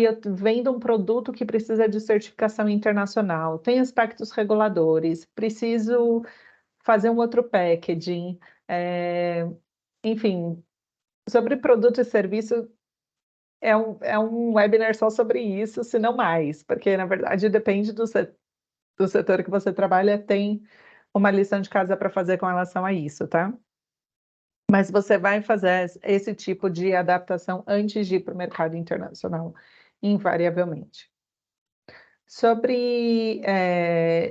Eu vendo um produto que precisa de certificação internacional, tem aspectos reguladores, preciso fazer um outro packaging. Enfim, sobre produto e serviço, é um webinar só sobre isso, se não mais, porque na verdade depende do setor que você trabalha, tem uma lição de casa para fazer com relação a isso, tá? Mas você vai fazer esse tipo de adaptação antes de ir para o mercado internacional, invariavelmente.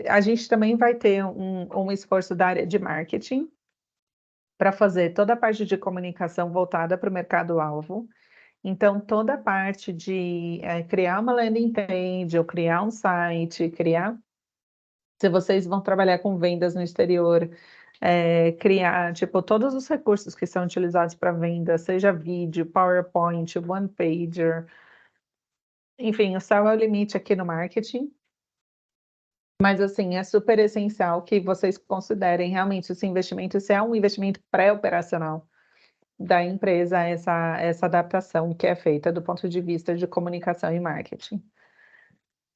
A gente também vai ter um esforço da área de marketing para fazer toda a parte de comunicação voltada para o mercado-alvo. Então, toda a parte de criar uma landing page, ou criar um site, se vocês vão trabalhar com vendas no exterior, criar, tipo, todos os recursos que são utilizados para venda, seja vídeo, PowerPoint, One Pager, enfim, o céu é o limite aqui no marketing. Mas, assim, é super essencial que vocês considerem realmente esse investimento, se é um investimento pré-operacional da empresa, essa adaptação que é feita do ponto de vista de comunicação e marketing.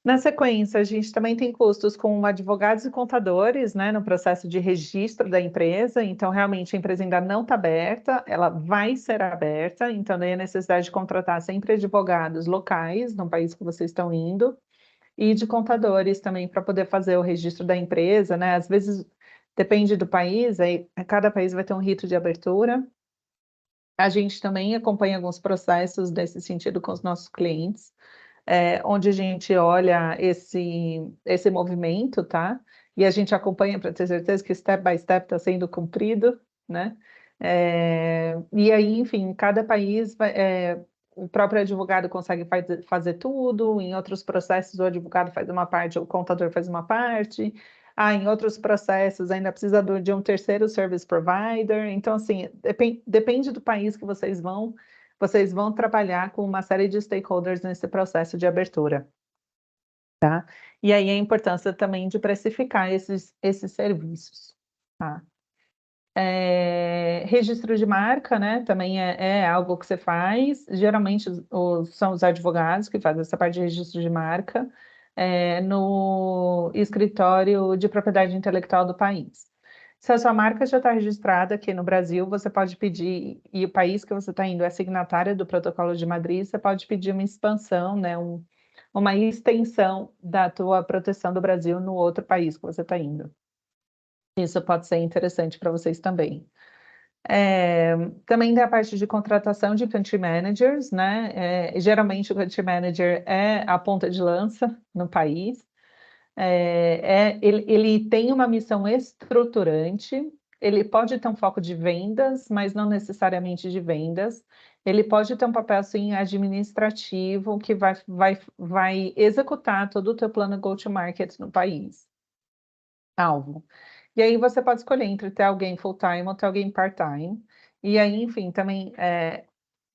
Na sequência, a gente também tem custos com advogados e contadores, né, no processo de registro da empresa. Então, realmente, a empresa ainda não está aberta, ela vai ser aberta. Então, daí a necessidade de contratar sempre advogados locais no país que vocês estão indo e de contadores também para poder fazer o registro da empresa, né? Às vezes Depende do país, aí cada país vai ter um rito de abertura. A gente também acompanha alguns processos desse sentido com os nossos clientes, onde a gente olha esse movimento, tá? E a gente acompanha para ter certeza que step by step está sendo cumprido, né? E aí, enfim, cada país o próprio advogado consegue fazer tudo, em outros processos o advogado faz uma parte, o contador faz uma parte, em outros processos ainda precisa de um terceiro service provider, então assim, depende do país que vocês vão trabalhar com uma série de stakeholders nesse processo de abertura, tá? E aí a importância também de precificar esses serviços, tá? Registro de marca, né, também é algo que você faz, geralmente são os advogados que fazem essa parte de registro de marca no escritório de propriedade intelectual do país. Se a sua marca já está registrada aqui no Brasil, você pode pedir, e o país que você está indo é signatário do Protocolo de Madrid, você pode pedir uma expansão, né, uma extensão da tua proteção do Brasil no outro país que você está indo. Isso pode ser interessante para vocês também. Também tem a parte de contratação de country managers, né? Geralmente o country manager é a ponta de lança no país. Ele tem uma missão estruturante, ele pode ter um foco de vendas, mas não necessariamente de vendas. Ele pode ter um papel assim, administrativo que vai executar todo o teu plano go-to-market no país. Alvo. E aí você pode escolher entre ter alguém full-time ou ter alguém part-time. E aí, enfim, também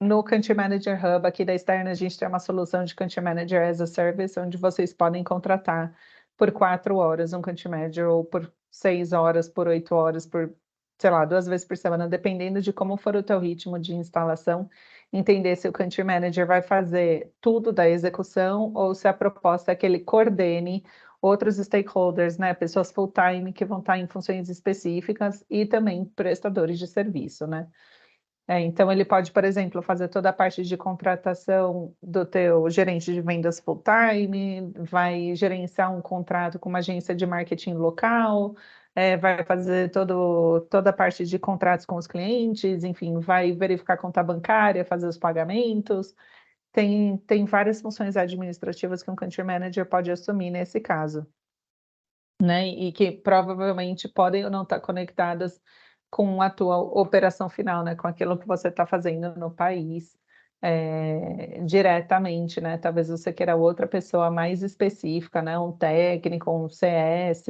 no Country Manager Hub aqui da Externa, a gente tem uma solução de Country Manager as a Service, onde vocês podem contratar por 4 horas um Country Manager, ou por 6 horas, por 8 horas, por, sei lá, 2 vezes por semana, dependendo de como for o teu ritmo de instalação, entender se o Country Manager vai fazer tudo da execução ou se a proposta é que ele coordene outros stakeholders, né, pessoas full-time que vão estar em funções específicas e também prestadores de serviço, né. Então ele pode, por exemplo, fazer toda a parte de contratação do teu gerente de vendas full-time, vai gerenciar um contrato com uma agência de marketing local, vai fazer toda a parte de contratos com os clientes, enfim, vai verificar a conta bancária, fazer os pagamentos. Tem várias funções administrativas que um country manager pode assumir nesse caso, né? E que provavelmente podem ou não estar conectadas com a tua operação final, né? Com aquilo que você está fazendo no país, diretamente, né? Talvez você queira outra pessoa mais específica, né? Um técnico, um CS,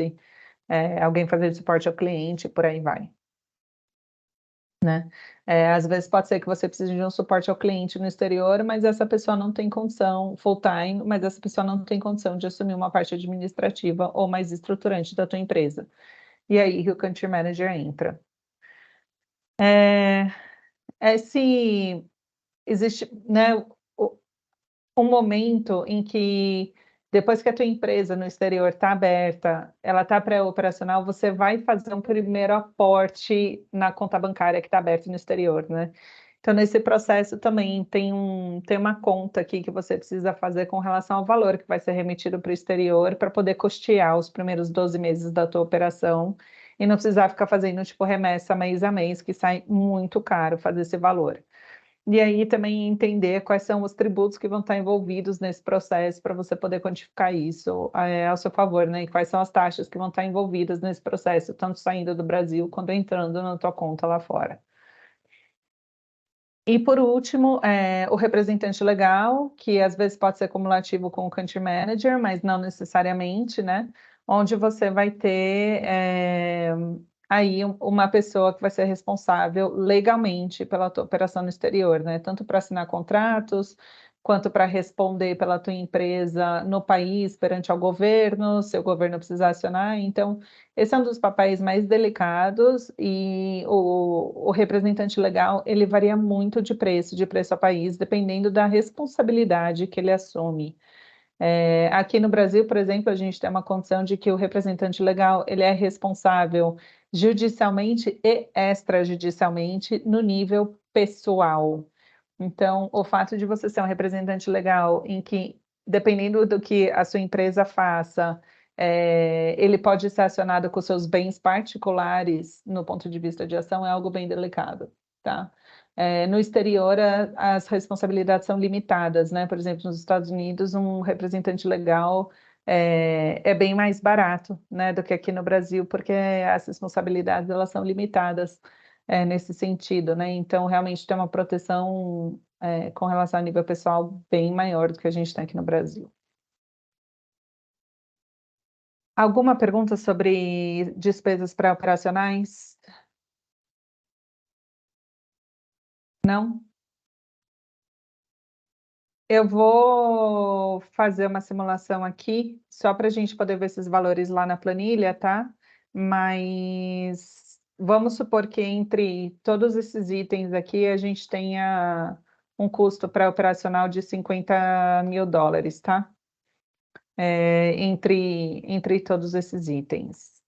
alguém fazer suporte ao cliente, por aí vai. Né? Às vezes pode ser que você precise de um suporte ao cliente no exterior, mas essa pessoa não tem condição, full-time, mas essa pessoa não tem condição de assumir uma parte administrativa ou mais estruturante da tua empresa. E aí que o Country Manager entra. Se existe, né, um momento em que depois que a tua empresa no exterior está aberta, ela está pré-operacional, você vai fazer um primeiro aporte na conta bancária que está aberta no exterior, né? Então, nesse processo também tem uma conta aqui que você precisa fazer com relação ao valor que vai ser remetido para o exterior para poder custear os primeiros 12 meses da tua operação e não precisar ficar fazendo, tipo, remessa mês a mês, que sai muito caro fazer esse valor. E aí também entender quais são os tributos que vão estar envolvidos nesse processo para você poder quantificar isso ao seu favor, né? E quais são as taxas que vão estar envolvidas nesse processo, tanto saindo do Brasil quanto entrando na tua conta lá fora. E por último, o representante legal, que às vezes pode ser cumulativo com o Country Manager, mas não necessariamente, né? Onde você vai ter aí uma pessoa que vai ser responsável legalmente pela tua operação no exterior, né? Tanto para assinar contratos, quanto para responder pela tua empresa no país perante ao governo, se o governo precisar acionar. Então, esse é um dos papéis mais delicados e o representante legal, ele varia muito de preço a país, dependendo da responsabilidade que ele assume. Aqui no Brasil, por exemplo, a gente tem uma condição de que o representante legal, ele é responsável judicialmente e extrajudicialmente no nível pessoal. Então, o fato de você ser um representante legal em que, dependendo do que a sua empresa faça, ele pode ser acionado com seus bens particulares, no ponto de vista de ação, é algo bem delicado, tá? No exterior, as responsabilidades são limitadas, né? Por exemplo, nos Estados Unidos, um representante legal é bem mais barato, né, do que aqui no Brasil, porque as responsabilidades elas são limitadas nesse sentido, né? Então, realmente tem uma proteção com relação ao nível pessoal bem maior do que a gente tem aqui no Brasil. Alguma pergunta sobre despesas pré-operacionais? Não? Eu vou fazer uma simulação aqui, só para a gente poder ver esses valores lá na planilha, tá? Mas vamos supor que entre todos esses itens aqui, a gente tenha um custo pré-operacional de $50.000, tá? Entre todos esses itens.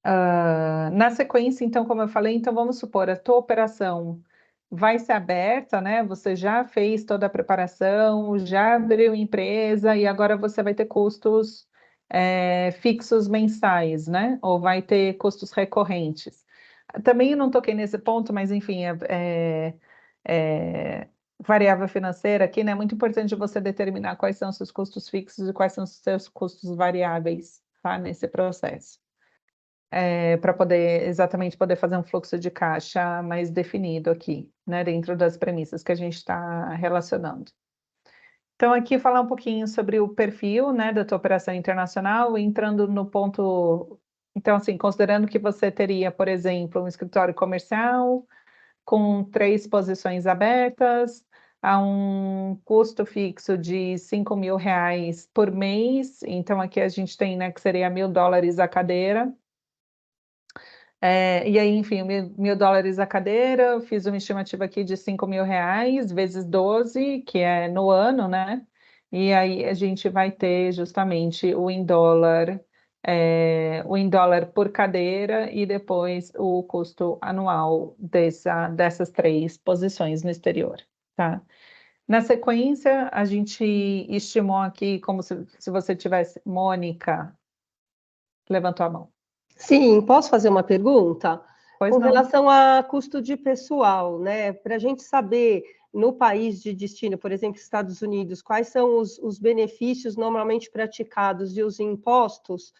Na sequência, então, como eu falei, então vamos supor, a tua operação vai ser aberta, né? Você já fez toda a preparação, já abriu empresa e agora você vai ter custos fixos mensais, né? Ou vai ter custos recorrentes. Também eu não toquei nesse ponto, mas enfim, variável financeira aqui, né? É muito importante você determinar quais são os seus custos fixos e quais são os seus custos variáveis, tá? Nesse processo. Para poder exatamente poder fazer um fluxo de caixa mais definido aqui, né, dentro das premissas que a gente está relacionando. Então, aqui falar um pouquinho sobre o perfil, né, da tua operação internacional, entrando no ponto... Então, assim, considerando que você teria, por exemplo, um escritório comercial com 3 posições abertas, a um custo fixo de R$ 5.000 por mês, então aqui a gente tem, né, que seria $1.000 a cadeira. E aí, enfim, $1.000 a cadeira, eu fiz uma estimativa aqui de R$ 5.000 vezes 12, que é no ano, né? E aí a gente vai ter justamente o em dólar por cadeira e depois o custo anual dessas 3 posições no exterior, tá? Na sequência, a gente estimou aqui, como se você tivesse... Mônica, levantou a mão. Sim, posso fazer uma pergunta? Pois Com não. relação a custo de pessoal, né? Para a gente saber, no país de destino, por exemplo, Estados Unidos, quais são os benefícios normalmente praticados e os impostos,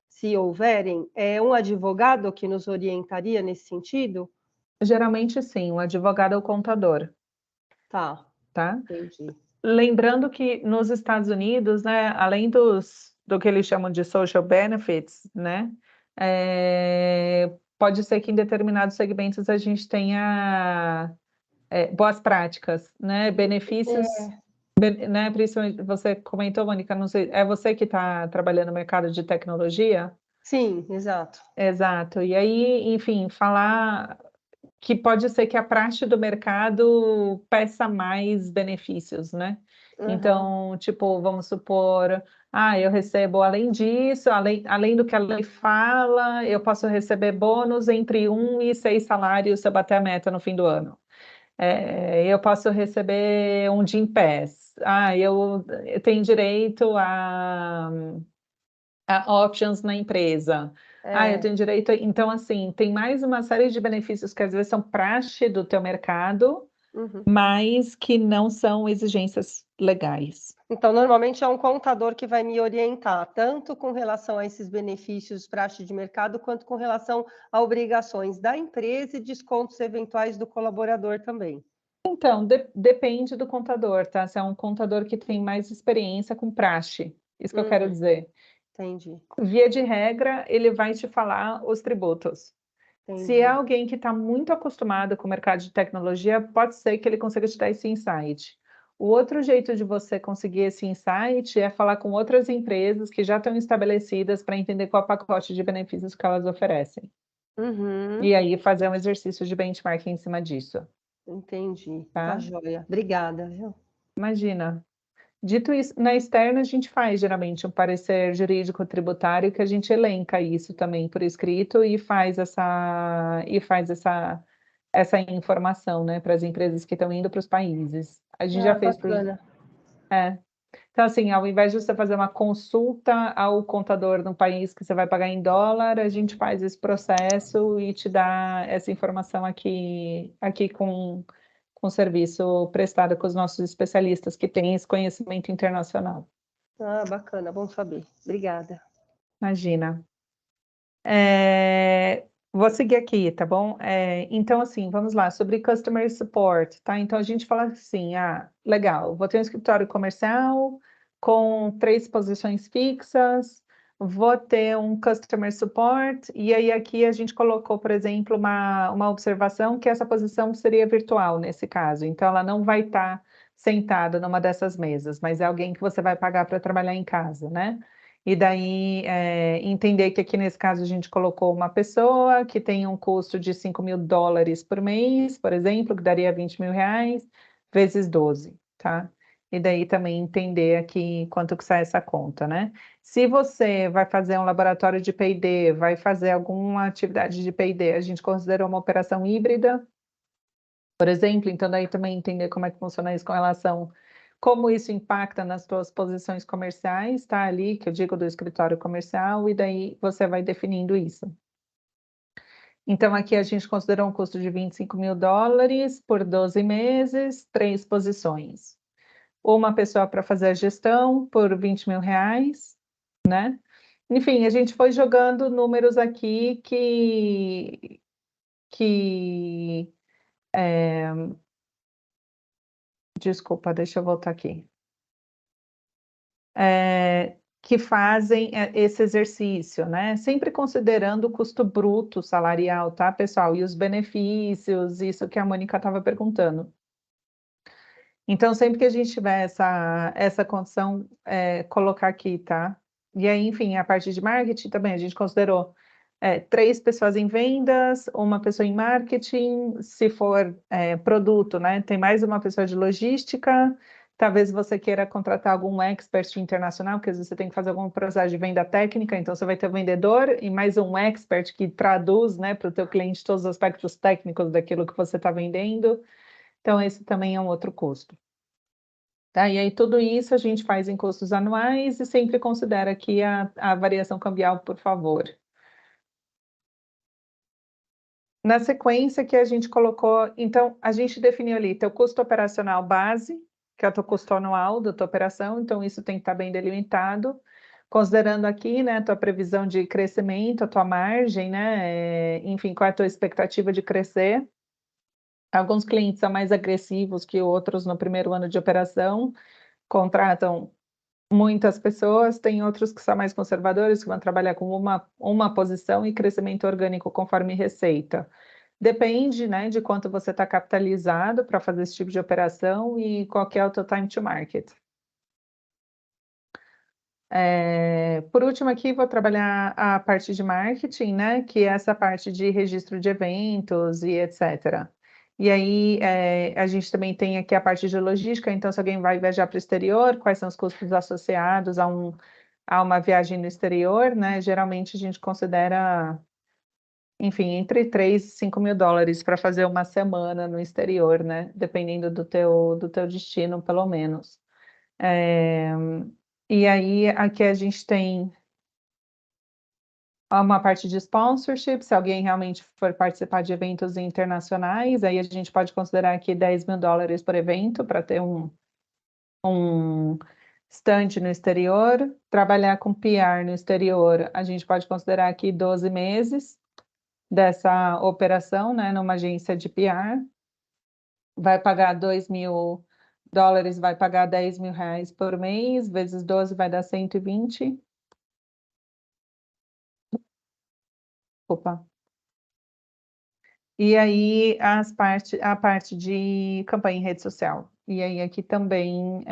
se houverem, é um advogado que nos orientaria nesse sentido? Geralmente sim, o advogado é o contador, Tá, tá? entendi. Lembrando que nos Estados Unidos, né, além do que eles chamam de social benefits, né, pode ser que em determinados segmentos a gente tenha boas práticas, né, benefícios, né, principalmente você comentou, Mônica, não sei, é você que está trabalhando no mercado de tecnologia? Sim, exato. Exato, e aí, enfim, falar que pode ser que a praxe do mercado peça mais benefícios, né? Uhum. Então, tipo, vamos supor, eu recebo além disso, além do que a lei fala, eu posso receber bônus entre 1 e 6 salários se eu bater a meta no fim do ano. Eu posso receber um Gympass. Eu tenho direito a options na empresa. Eu tenho direito a... Então, assim, tem mais uma série de benefícios que às vezes são praxe do teu mercado, Uhum. mas que não são exigências legais. Então, normalmente é um contador que vai me orientar, tanto com relação a esses benefícios praxe de mercado, quanto com relação a obrigações da empresa e descontos eventuais do colaborador também. Então, depende do contador, tá? Se é um contador que tem mais experiência com praxe, isso que eu quero dizer. Entendi, Via de regra, ele vai te falar os tributos. Se é entendi. alguém que está muito acostumado com o mercado de tecnologia, pode ser que ele consiga te dar esse insight. O outro jeito de você conseguir esse insight é falar com outras empresas que já estão estabelecidas para entender qual é o pacote de benefícios que elas oferecem. Uhum, E aí fazer um exercício de benchmarking em cima disso, entendi. Tá tá? joia. Obrigada, viu? Imagina. Dito isso, na externa a gente faz geralmente um parecer jurídico tributário que a gente elenca isso também por escrito e faz essa informação, né, para as empresas que estão indo para os países. A gente já fez Bacana. Então, assim, ao invés de você fazer uma consulta ao contador no país que você vai pagar em dólar, a gente faz esse processo e te dá essa informação aqui com o serviço prestado com os nossos especialistas que têm esse conhecimento internacional. Ah, bacana, bom saber. Obrigada. Imagina. Vou seguir aqui, tá bom? Então, assim, vamos lá, sobre Customer Support, tá? Então, a gente fala assim, legal, vou ter um escritório comercial com 3 posições fixas, vou ter um Customer Support, e aí aqui a gente colocou, por exemplo, uma observação que essa posição seria virtual nesse caso, então ela não vai estar sentada numa dessas mesas, mas é alguém que você vai pagar para trabalhar em casa, né? E daí, entender que aqui nesse caso a gente colocou uma pessoa que tem um custo de $5.000 por mês, por exemplo, que daria R$20.000, vezes 12, tá? E daí também entender aqui quanto que sai essa conta, né? Se você vai fazer um laboratório de P&D, vai fazer alguma atividade de P&D, a gente considerou uma operação híbrida, por exemplo, então daí também entender como é que funciona isso com relação como isso impacta nas suas posições comerciais, tá? Ali, que eu digo do escritório comercial, e daí você vai definindo isso. Então, aqui a gente considerou um custo de $25.000 por 12 meses, 3 posições. Uma pessoa para fazer a gestão por R$20.000, né? Enfim, a gente foi jogando números aqui desculpa, deixa eu voltar aqui. Que fazem esse exercício, né? Sempre considerando o custo bruto salarial, tá, pessoal? E os benefícios, isso que a Mônica estava perguntando. Então, sempre que a gente tiver essa condição, colocar aqui, tá? E aí, enfim, a parte de marketing também, a gente considerou 3 pessoas em vendas, uma pessoa em marketing, se for produto, né? Tem mais uma pessoa de logística. Talvez você queira contratar algum expert internacional, porque às vezes você tem que fazer algum processo de venda técnica, então você vai ter um vendedor e mais um expert que traduz, né, para o teu cliente todos os aspectos técnicos daquilo que você está vendendo. Então, esse também é um outro custo. Tá? E aí, tudo isso a gente faz em custos anuais e sempre considera aqui a variação cambial, por favor. Na sequência que a gente colocou, então, a gente definiu ali teu custo operacional base, que é o teu custo anual da tua operação, então isso tem que estar bem delimitado, considerando aqui, né, a tua previsão de crescimento, a tua margem, né, enfim, qual é a tua expectativa de crescer. Alguns clientes são mais agressivos que outros no primeiro ano de operação, contratam muitas pessoas, tem outros que são mais conservadores, que vão trabalhar com uma posição e crescimento orgânico conforme receita. Depende, né, de quanto você está capitalizado para fazer esse tipo de operação e qual que é o teu time to market. Por último aqui, vou trabalhar a parte de marketing, né, que é essa parte de registro de eventos e etc. E aí, a gente também tem aqui a parte de logística, então se alguém vai viajar para o exterior, quais são os custos associados a uma viagem no exterior, né? Geralmente a gente considera, enfim, entre $3 e $5.000 para fazer uma semana no exterior, né? Dependendo do teu destino, pelo menos. E aí, aqui a gente tem uma parte de sponsorship, se alguém realmente for participar de eventos internacionais, aí a gente pode considerar aqui $10.000 por evento para ter um stand no exterior. Trabalhar com PR no exterior, a gente pode considerar aqui 12 meses dessa operação, né, numa agência de PR. Vai pagar $2.000, vai pagar R$10.000 por mês, vezes 12 vai dar 120. Opa. E aí a parte de campanha em rede social. E aí aqui também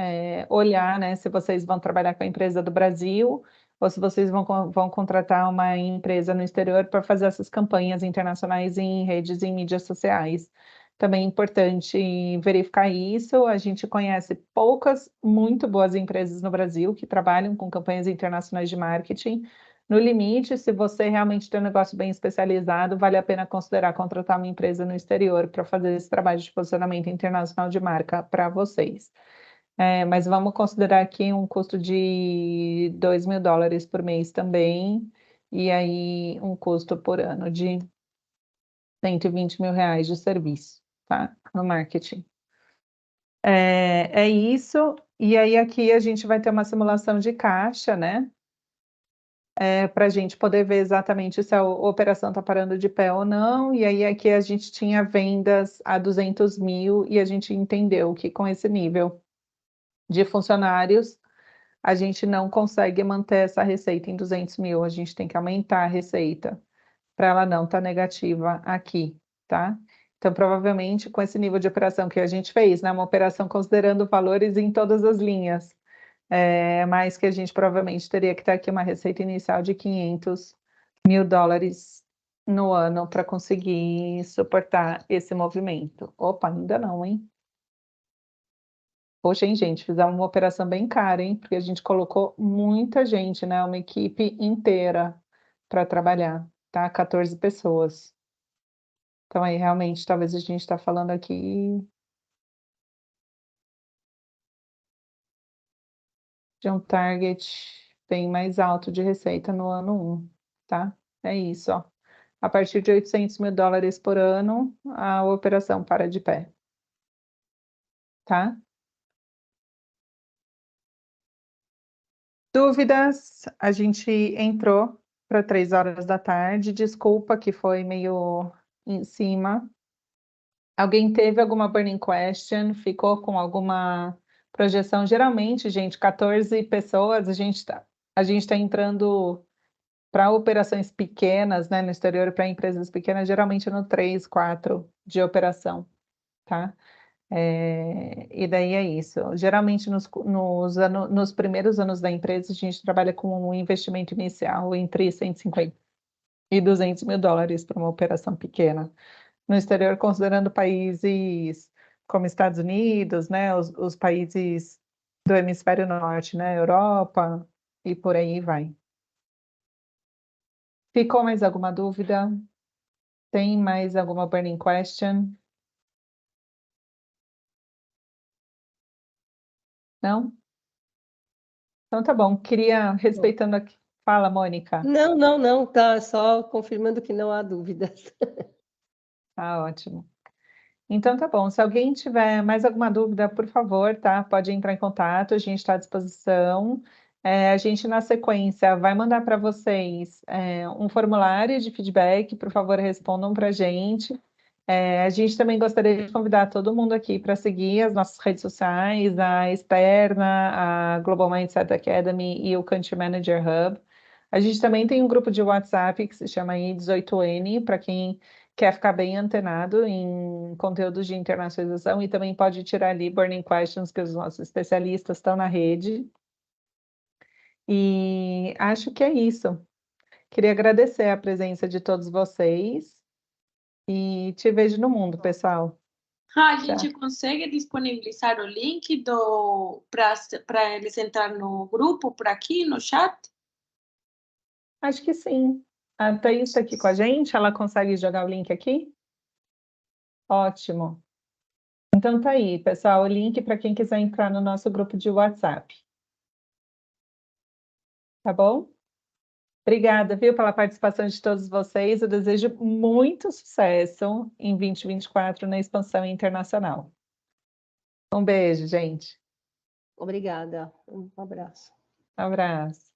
olhar, né, se vocês vão trabalhar com a empresa do Brasil ou se vocês vão contratar uma empresa no exterior para fazer essas campanhas internacionais em redes e em mídias sociais. Também é importante verificar isso. A gente conhece poucas, muito boas empresas no Brasil que trabalham com campanhas internacionais de marketing. No limite, se você realmente tem um negócio bem especializado, vale a pena considerar contratar uma empresa no exterior para fazer esse trabalho de posicionamento internacional de marca para vocês. Mas vamos considerar aqui um custo de $2.000 por mês também, e aí um custo por ano de R$ 120 mil de serviço, tá? No marketing. É isso, e aí aqui a gente vai ter uma simulação de caixa, né? Para a gente poder ver exatamente se a operação está parando de pé ou não, e aí aqui a gente tinha vendas a 200 mil, e a gente entendeu que com esse nível de funcionários, a gente não consegue manter essa receita em 200 mil, a gente tem que aumentar a receita para ela não estar negativa aqui, tá? Então, provavelmente, com esse nível de operação que a gente fez, né, uma operação considerando valores em todas as linhas, mas que a gente provavelmente teria que ter aqui uma receita inicial de $500 mil no ano para conseguir suportar esse movimento. Opa, ainda não, hein? Poxa, hein, gente, fizemos uma operação bem cara, hein? Porque a gente colocou muita gente, né? Uma equipe inteira para trabalhar, tá? 14 pessoas. Então, aí, realmente, talvez a gente está falando aqui de um target bem mais alto de receita no ano 1, tá? É isso, ó. A partir de $800 mil por ano, a operação para de pé, tá? Dúvidas? A gente entrou para 3 horas da tarde. Desculpa que foi meio em cima. Alguém teve alguma burning question? Ficou com alguma projeção? Geralmente, gente, 14 pessoas, a gente tá entrando para operações pequenas, né, no exterior, para empresas pequenas, geralmente no 3, 4 de operação, tá? E daí é isso. Geralmente, nos primeiros anos da empresa, a gente trabalha com um investimento inicial entre 150 e $200 mil para uma operação pequena. No exterior, considerando países como Estados Unidos, né, os países do hemisfério norte, né, Europa, e por aí vai. Ficou mais alguma dúvida? Tem mais alguma burning question? Não? Então tá bom. Queria, respeitando aqui. Fala, Mônica. Não, tá só confirmando que não há dúvidas. Tá ótimo. Então tá bom. Se alguém tiver mais alguma dúvida, por favor, tá? Pode entrar em contato, a gente está à disposição. A gente, na sequência, vai mandar para vocês um formulário de feedback, por favor, respondam para a gente. A gente também gostaria de convidar todo mundo aqui para seguir as nossas redes sociais, a Externa, a Global Mindset Academy e o Country Manager Hub. A gente também tem um grupo de WhatsApp que se chama I18N, para quem quer ficar bem antenado em conteúdos de internacionalização e também pode tirar ali burning questions, que os nossos especialistas estão na rede. E acho que é isso. Queria agradecer a presença de todos vocês e te vejo no mundo, pessoal. A gente consegue disponibilizar o link para eles entrar no grupo por aqui no chat? Acho que sim. A Thaís está aqui com a gente, ela consegue jogar o link aqui? Ótimo. Então tá aí, pessoal, o link para quem quiser entrar no nosso grupo de WhatsApp. Tá bom? Obrigada, viu, pela participação de todos vocês. Eu desejo muito sucesso em 2024 na expansão internacional. Um beijo, gente. Obrigada. Um abraço. Abraço.